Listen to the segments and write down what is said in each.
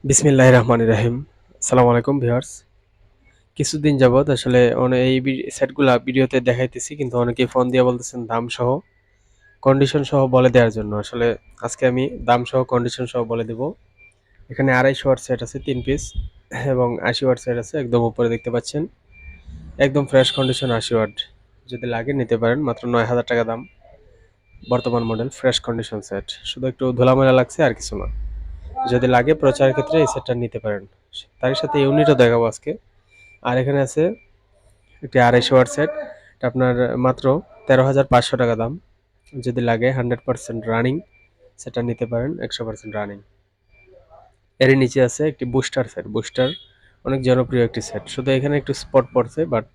বিসমিল্লাহির রহমানির রহিম। আসসালামু আলাইকুম ভিউয়ার্স। কিছুদিন যাবৎ আসলে এই সেটগুলা ভিডিওতে দেখাইতেছি, কিন্তু অনেকেই ফোন দিয়ে বলতেছেন দাম সহ কন্ডিশন সহ বলে দেওয়ার জন্য। আসলে আজকে আমি দাম সহ কন্ডিশন সহ বলে দেব। এখানে 250 ওয়াট সেট আছে 3 পিস, এবং 80 ওয়াট সেট আছে একদম উপরে দেখতে পাচ্ছেন। একদম ফ্রেশ কন্ডিশন 80 ওয়াট। যদি লাগে নিতে পারেন, মাত্র 9000 টাকা দাম। বর্তমান মডেল ফ্রেশ কন্ডিশন সেট, শুধু একটু ধুলাময়লা লাগছে আর কিছু না। যদি লাগে প্রচারের ক্ষেত্রে এই সেটটা নিতে পারেন। তার সাথে ইউনিটও দেখাবো আজকে। আর এখানে আছে একটি 250 ওয়াট সেট, এটা আপনার মাত্র 13,500 টাকা দাম। যদি লাগে 100% রানিং সেটা নিতে পারেন, 100% রানিং। এরই নিচে আছে একটি বুস্টার সেট। বুস্টার অনেক জনপ্রিয় একটি সেট, শুধু এখানে একটু স্পট পড়ছে, বাট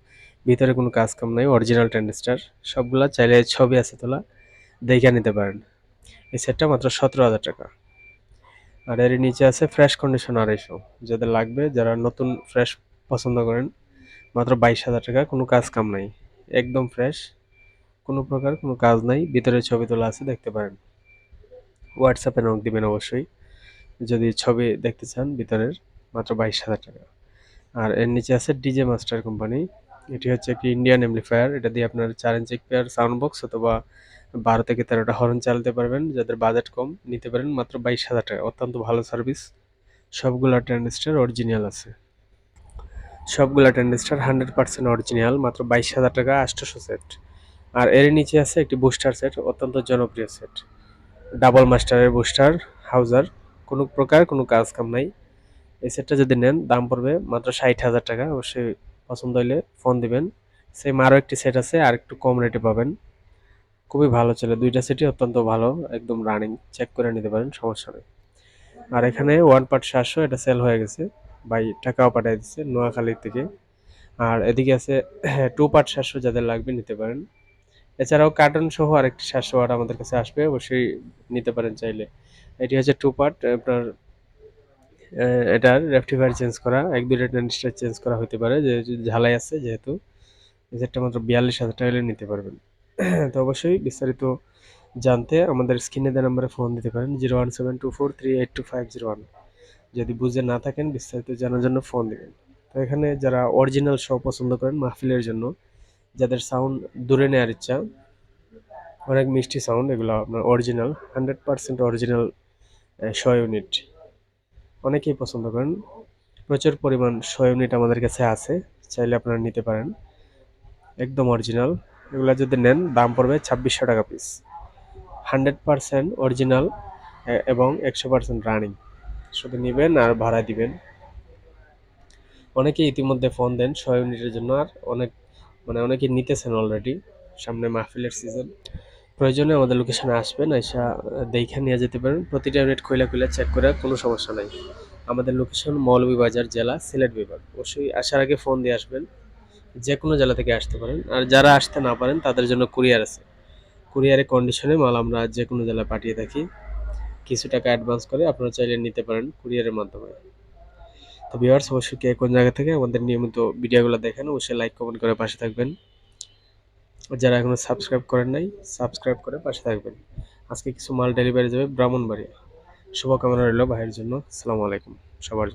ভিতরে কোনো কাজ কাম নাই। অরিজিনাল ট্রানজিস্টার সবগুলা, চাইলে ছবি আছে তোলা, দেখে নিতে পারেন। এই সেটটা মাত্র 17,000 টাকা। আর এর নিচে আছে ফ্রেশ কন্ডিশন 250, যাদের লাগবে, যারা নতুন ফ্রেশ পছন্দ করেন, মাত্র 22,000 টাকা। কোনো কাজ কাম নাই, একদম ফ্রেশ, কোনো প্রকার কোনো কাজ নাই। ভিতরে ছবি তোলা আছে, দেখতে পারেন। হোয়াটসঅ্যাপে নক দিবেন অবশ্যই যদি ছবি দেখতে চান ভিতরের। মাত্র 22,000 টাকা। আর এর নিচে আছে ডিজে মাস্টার কোম্পানি। এটি হচ্ছে একটি ইন্ডিয়ান এমপ্লিফায়ার। এটা দিয়ে আপনার 4 ইঞ্চি পেয়ার সাউন্ড বক্স অথবা 12 থেকে 13টা হর্ন চালাতে পারবেন। যাদের বাজেট কম, নিতে পারেন মাত্র 22,000 টাকা। অত্যন্ত ভালো সার্ভিস। সবগুলা ট্রানজিস্টার অরিজিনাল আছে। সবগুলা ট্রানজিস্টার 100% অরিজিনাল। মাত্র 22,000 টাকা 800 সেট। আর এর নিচে আছে একটি বুস্টার সেট, অত্যন্ত জনপ্রিয় সেট। ডাবল মাস্টারের বুস্টার হাউজার, কোনো প্রকার কোনো কাজ কাম নাই। এই সেটটা যদি নেন, দাম পড়বে মাত্র 60,000 টাকা। অবশ্যই পছন্দ হলে ফোন দিবেন। সেম আরও একটি সেট আছে, আর একটু কম রেটে পাবেন। খুবই ভালো চলে, দুইটা সেটই অত্যন্ত ভালো, একদম রানিং। চেক করে নিতে পারেন, সমস্যা নেই। আর এখানে 1 পার্ট 700, এটা সেল হয়ে গেছে, ভাই টাকাও পাঠিয়ে দিচ্ছে নোয়াখালী থেকে। আর এদিকে আছে 2 পার্ট 700, যাদের লাগবে নিতে পারেন। এছাড়াও কার্টন সহ আরেকটি 700 ওয়াট আমাদের কাছে আসবে, অবশ্যই নিতে পারেন চাইলে। এটি হচ্ছে 2 পার্ট, আপনার এটার রেকটিফায়ার চেঞ্জ করা, 1-2টা ট্রানজিস্টার চেঞ্জ করা হতে পারে, যে ঝালাই আছে যেহেতু। সেটটা মাত্র 42,000 টাকা হলে নিতে পারবেন। তো অবশ্যই বিস্তারিত জানতে আমাদের স্ক্রিনে দেওয়া নাম্বারে ফোন দিতে পারেন, 01724382501। যদি বুঝে না থাকেন, বিস্তারিত জানার জন্য ফোন দিবেন। তো এখানে যারা অরিজিনাল শো পছন্দ করেন মাহফিলের জন্য, যাদের সাউন্ড দূরে নেওয়ার ইচ্ছা, অনেক মিষ্টি সাউন্ড, এগুলো আপনার অরিজিনাল 100% অরিজিনাল শো ইউনিট অনেকেই পছন্দ করেন। প্রচুর পরিমাণ শো ইউনিট আমাদের কাছে আছে, চাইলে আপনারা নিতে পারেন, একদম অরিজিনাল। এগুলো যদি নেন, দাম পড়বে 2600 টাকা পিস। 100% অরিজিনাল এবং 100% রানিং। শুধু নেবেন আর ভাড়া দিবেন। অনেকেই ইতিমধ্যে ফোন দেন শো ইউনিটের জন্য, আর অনেকে নিতেছেন অলরেডি। সামনে মাহফিলের সিজন, প্রয়োজনে আমাদের লোকেশনে আসবেন, আইসা দেখে নিয়ে যেতে পারেন। প্রতিটা ইউনিট খুলে খুলে চেক করে, কোনো সমস্যা নাই। আমাদের লোকেশন মৌলভীবাজার জেলা, সিলেট বিভাগ। অবশ্যই আসার আগে ফোন দিয়ে আসবেন। যে কোনো জেলা থেকে আসতে পারেন। আর যারা আসতে না পারেন, তাদের জন্য কুরিয়ার আছে। কুরিয়ারে কন্ডিশনে মাল আমরা যে কোনো জেলায় পাঠিয়ে থাকি। কিছু টাকা অ্যাডভান্স করে আপনারা চাইলে নিতে পারেন কুরিয়ারের মাধ্যমে। তো ভিউয়ার্স, অবশ্যই কে কোন জায়গা থেকে আমাদের নিয়মিত ভিডিওগুলো দেখেন, অবশ্যই লাইক কমেন্ট করে পাশে থাকবেন। যারা এখনো সাবস্ক্রাইব করেন নাই, সাবস্ক্রাইব করে পাশে থাকবেন। আজকে কিছু মাল ডেলিভারি যাবে ব্রাহ্মণবাড়িয়া। শুভকামনা রইল ভাইয়ের জন্য। আসসালামু আলাইকুম সবার জন্য।